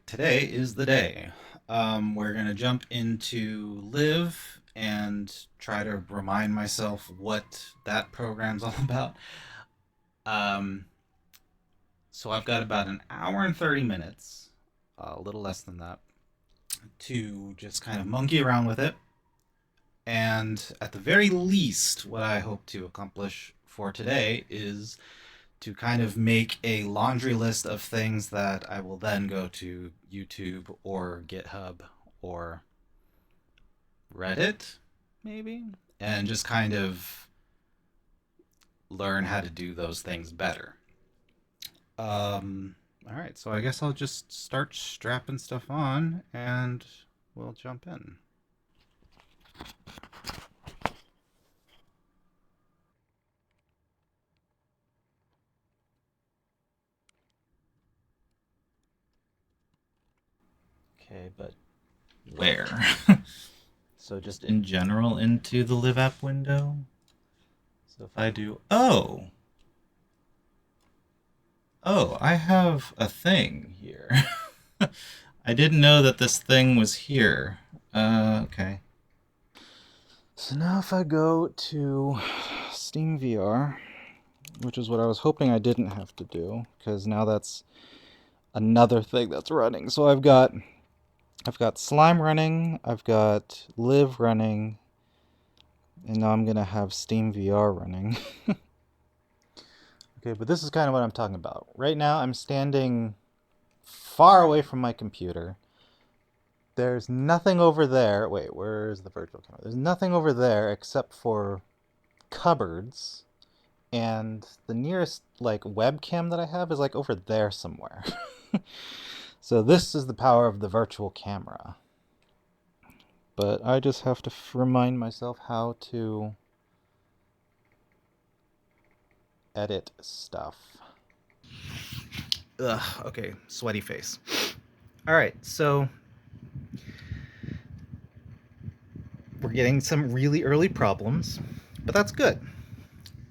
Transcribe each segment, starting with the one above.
Today is the day. We're gonna jump into Live and try to remind myself what that program's all about. Um, so I've got about an hour and 30 minutes, a little less than that, to just kind of monkey around with it. And at the very least, what I hope to accomplish for today is to kind of make a laundry list of things that I will then go to YouTube or GitHub or Reddit, maybe, and just kind of learn how to do those things better. All right, so I guess I'll just start strapping stuff on and we'll jump in. Okay, but where? So just in general into the Live app window. So if I do, oh, I have a thing here. I didn't know that this thing was here. Okay. So now if I go to Steam VR, which is what I was hoping I didn't have to do, because now that's another thing that's running. So I've got Slime running, I've got Live running, and now I'm gonna have Steam VR running. Okay, but this is kind of what I'm talking about. Right now I'm standing far away from my computer. There's nothing over there. Wait, where's the virtual camera? There's nothing over there except for cupboards, and the nearest like webcam that I have is like over there somewhere. So this is the power of the virtual camera. But I just have to remind myself how to edit stuff. Ugh, okay, sweaty face. All right, so we're getting some really early problems, but that's good.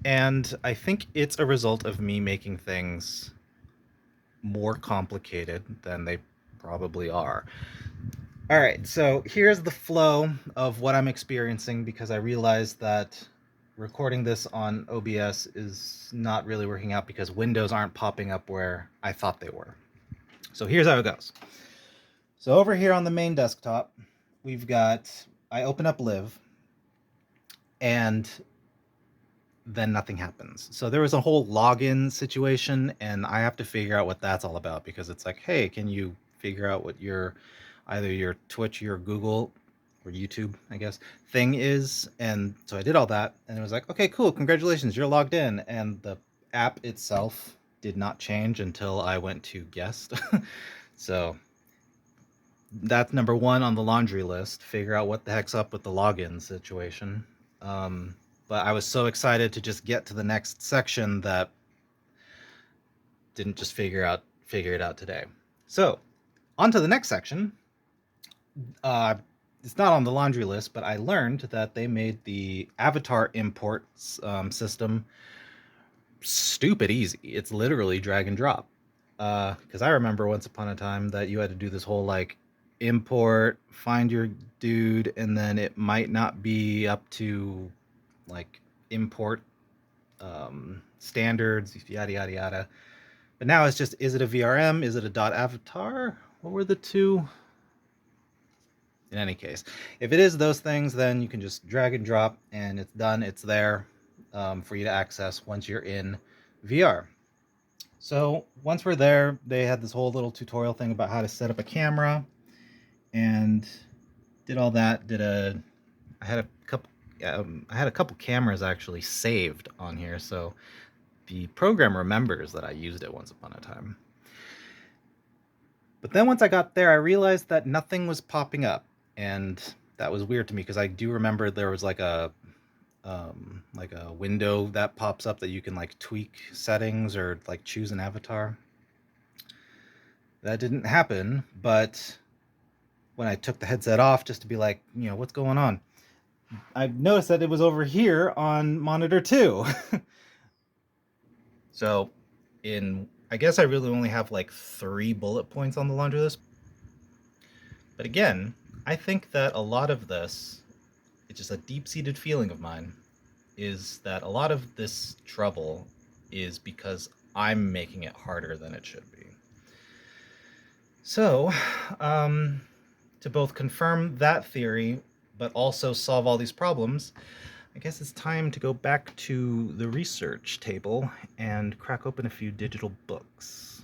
And I think it's a result of me making things more complicated than they probably are. All right, so here's the flow of what I'm experiencing because I realized that recording this on OBS is not really working out because windows aren't popping up where I thought they were. So here's how it goes. So over here on the main desktop, we've got, I open up Live, and then nothing happens. So there was a whole login situation, and I have to figure out what that's all about because it's like, hey, can you figure out what your either your Twitch, your Google, or YouTube, I guess, thing is? And so I did all that, and it was like, okay, cool, congratulations, you're logged in. And the app itself did not change until I went to guest. So that's number one on the laundry list. Figure out what the heck's up with the login situation. But I was so excited to just get to the next section that didn't just figure it out today. So on to the next section. It's not on the laundry list, but I learned that they made the avatar import system stupid easy. It's literally drag and drop. Because I remember once upon a time that you had to do this whole like import, find your dude, and then it might not be up to like import standards, yada yada yada. But now it's just, is it a VRM? Is it a dot avatar? What were the two? In any case, if it is those things, then you can just drag and drop, and it's done. It's there for you to access once you're in VR. So once we're there, they had this whole little tutorial thing about how to set up a camera, and did all that. I had a couple. I had a couple cameras actually saved on here, so the program remembers that I used it once upon a time. But then once I got there, I realized that nothing was popping up, and that was weird to me because I do remember there was like a window that pops up that you can like tweak settings or like choose an avatar. That didn't happen, but when I took the headset off just to be like, what's going on, I noticed that it was over here on monitor 2. So I guess I really only have like 3 bullet points on the laundry list. But again, I think that a lot of this, it's just a deep-seated feeling of mine, is that a lot of this trouble is because I'm making it harder than it should be. So, um, to both confirm that theory, but also solve all these problems, I guess it's time to go back to the research table and crack open a few digital books.